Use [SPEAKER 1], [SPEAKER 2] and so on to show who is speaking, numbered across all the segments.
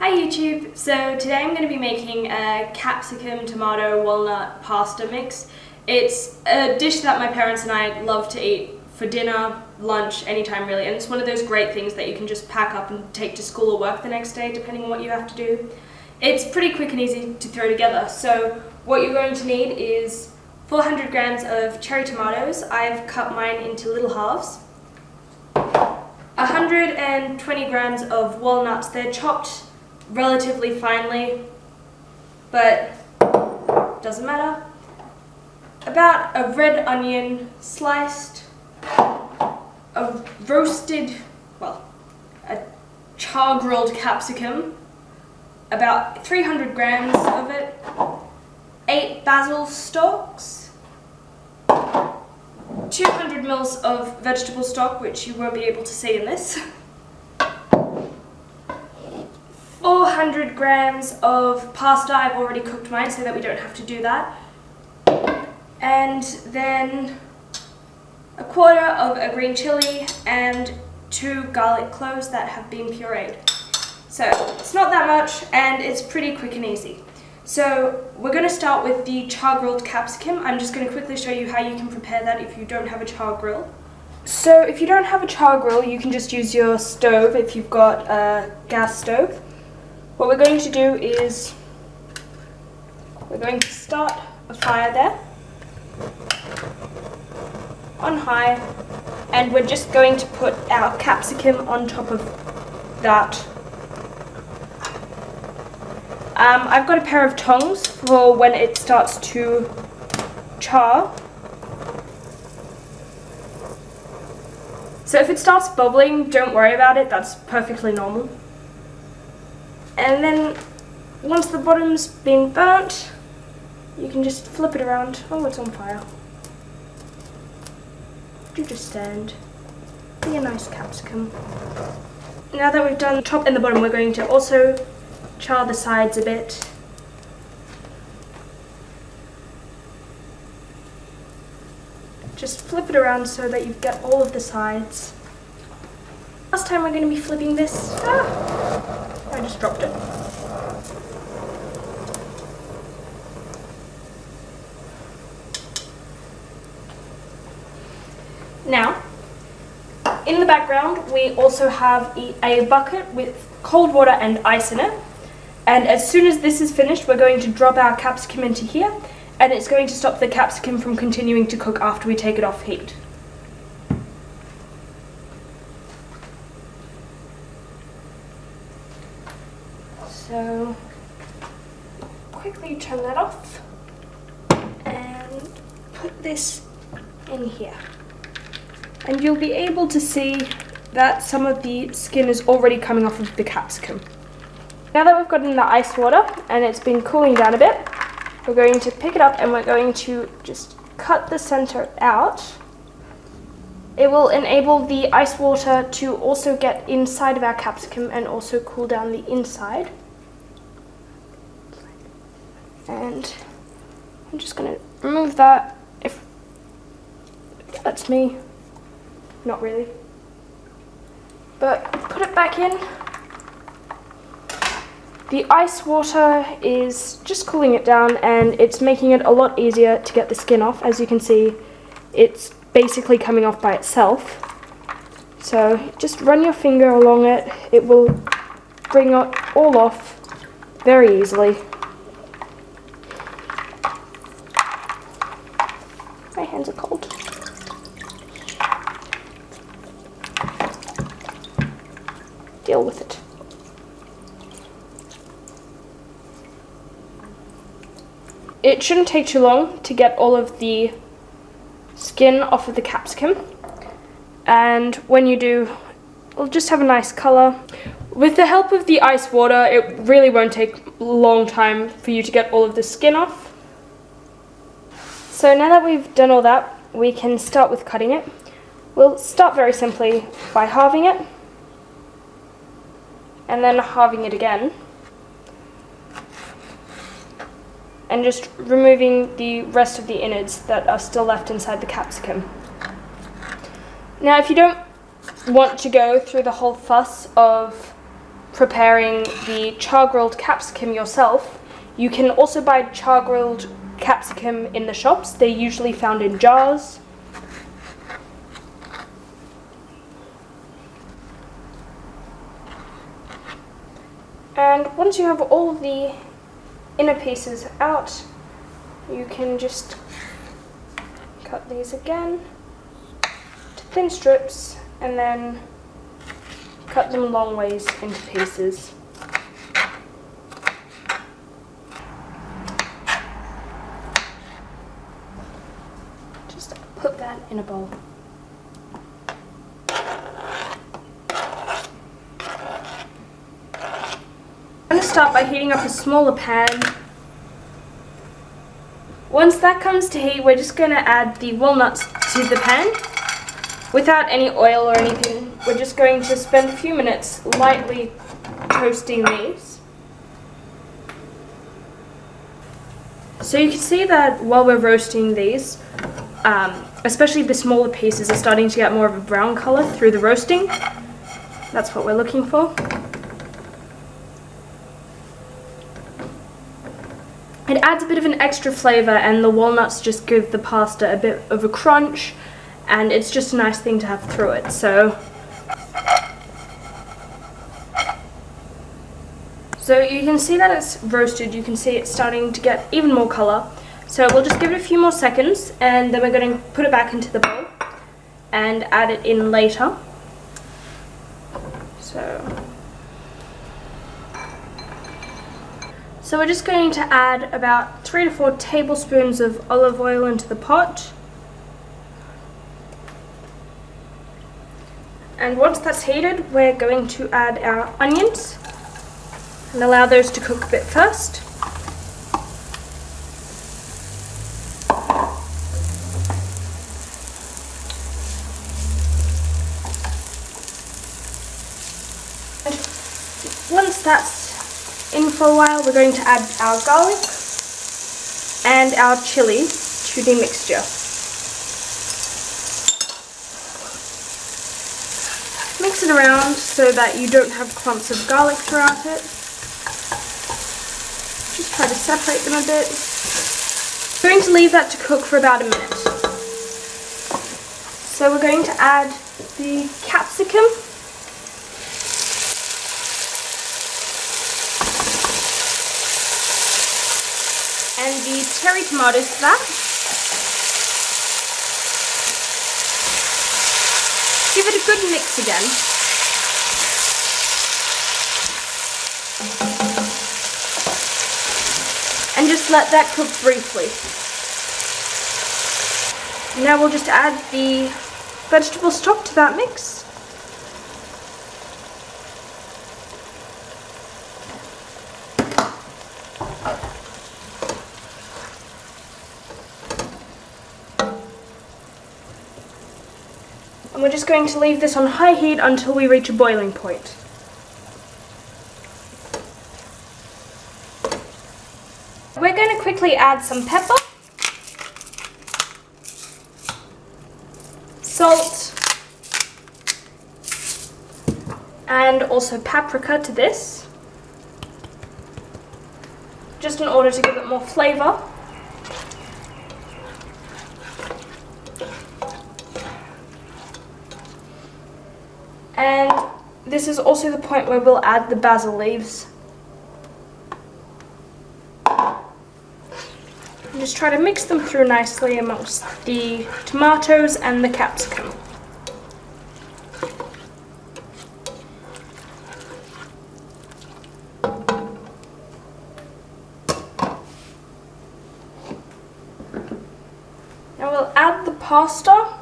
[SPEAKER 1] Hi YouTube! So today I'm going to be making a capsicum, tomato, walnut pasta mix. It's a dish that my parents and I love to eat for dinner, lunch, anytime really, and it's one of those great things that you can just pack up and take to school or work the next day depending on what you have to do. It's pretty quick and easy to throw together, so what you're going to need is 400 grams of cherry tomatoes. I've cut mine into little halves. 120 grams of walnuts. They're chopped relatively finely, but doesn't matter. About a red onion sliced, a char-grilled capsicum, about 300 grams of it, 8 basil stalks, 200 mils of vegetable stock, which you won't be able to see in this, 400 grams of pasta. I've already cooked mine so that we don't have to do that, and then a quarter of a green chilli and 2 garlic cloves that have been pureed. So it's not that much and it's pretty quick and easy. So we're going to start with the char-grilled capsicum. I'm just going to quickly show you how you can prepare that if you don't have a char grill. So if you don't have a char grill, you can just use your stove if you've got a gas stove. What we're going to do is we're going to start a fire there on high, and we're just going to put our capsicum on top of that. I've got a pair of tongs for when it starts to char. So if it starts bubbling, don't worry about it, that's perfectly normal. And then once the bottom's been burnt, you can just flip it around. Oh, it's on fire. Do just stand. Be a nice capsicum. Now that we've done the top and the bottom, we're going to also char the sides a bit. Just flip it around so that you get all of the sides. Last time we're going to be flipping this. I just dropped it. Now, in the background, we also have a bucket with cold water and ice in it. And as soon as this is finished, we're going to drop our capsicum into here, and it's going to stop the capsicum from continuing to cook after we take it off heat. So, quickly turn that off and put this in here. And you'll be able to see that some of the skin is already coming off of the capsicum. Now that we've got in the ice water and it's been cooling down a bit, we're going to pick it up and we're going to just cut the center out. It will enable the ice water to also get inside of our capsicum and also cool down the inside. And I'm just going to remove that, if that's me. Not really. But put it back in. The ice water is just cooling it down and it's making it a lot easier to get the skin off. As you can see, it's basically coming off by itself. So just run your finger along it. It will bring it all off very easily. My hands are cold. Deal with it. It shouldn't take too long to get all of the skin off of the capsicum, and when you do, it'll just have a nice color. With the help of the ice water, it really won't take a long time for you to get all of the skin off. So now that we've done all that, we can start with cutting it. We'll start very simply by halving it, and then halving it again, and just removing the rest of the innards that are still left inside the capsicum. Now if you don't want to go through the whole fuss of preparing the char-grilled capsicum yourself, you can also buy char-grilled capsicum in the shops. They're usually found in jars. And once you have all the inner pieces out, you can just cut these again to thin strips and then cut them long ways into pieces. Just put that in a bowl. I'm going to start by heating up a smaller pan. Once that comes to heat, we're just going to add the walnuts to the pan without any oil or anything. We're just going to spend a few minutes lightly toasting these. So you can see that while we're roasting these, especially the smaller pieces are starting to get more of a brown color through the roasting. That's what we're looking for. It adds a bit of an extra flavor, and the walnuts just give the pasta a bit of a crunch, and it's just a nice thing to have through it. So you can see that it's roasted. You can see it's starting to get even more color. So we'll just give it a few more seconds, and then we're going to put it back into the bowl and add it in later. So we're just going to add about 3 to 4 tablespoons of olive oil into the pot. And once that's heated, we're going to add our onions and allow those to cook a bit first. And once that's in for a while, we're going to add our garlic and our chilli to the mixture. Mix it around so that you don't have clumps of garlic throughout it. Just try to separate them a bit. We're going to leave that to cook for about a minute. So we're going to add the capsicum. And the cherry tomatoes to that. Give it a good mix again. And just let that cook briefly. Now we'll just add the vegetable stock to that mix. And we're just going to leave this on high heat until we reach a boiling point. We're going to quickly add some pepper, salt, and also paprika to this, just in order to give it more flavor. And this is also the point where we'll add the basil leaves. And just try to mix them through nicely amongst the tomatoes and the capsicum. Now we'll add the pasta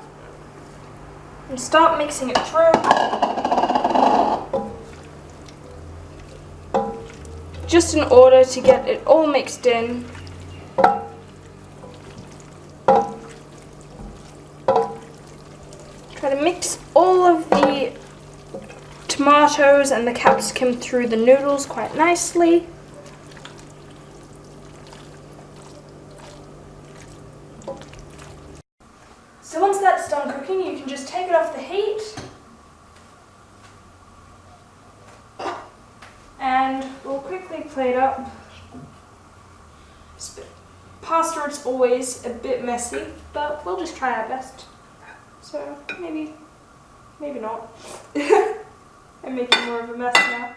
[SPEAKER 1] and start mixing it through. Just in order to get it all mixed in. Try to mix all of the tomatoes and the capsicum through the noodles quite nicely. So once that's done cooking, you can just take it off the heat plate up. Pasta, it's always a bit messy, but we'll just try our best. So maybe not. I'm making more of a mess now.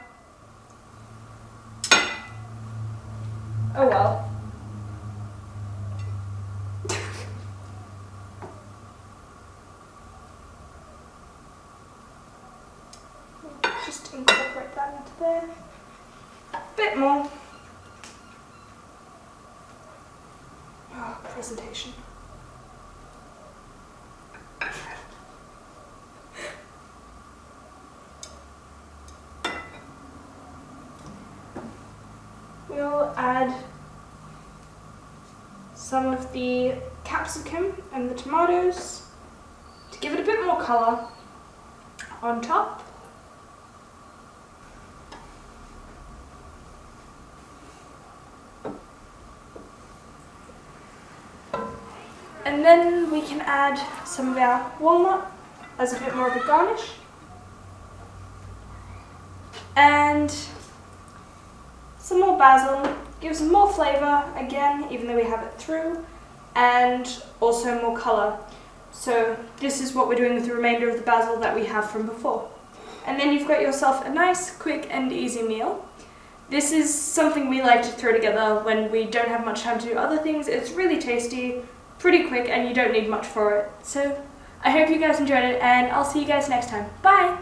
[SPEAKER 1] Oh well. Just incorporate that into there. A bit more. Oh, presentation. We'll add some of the capsicum and the tomatoes to give it a bit more colour on top. And then we can add some of our walnut as a bit more of a garnish. And some more basil, gives more flavour again, even though we have it through, and also more colour. So this is what we're doing with the remainder of the basil that we have from before. And then you've got yourself a nice, quick and easy meal. This is something we like to throw together when we don't have much time to do other things. It's really tasty, pretty quick, and you don't need much for it. So I hope you guys enjoyed it, and I'll see you guys next time. Bye!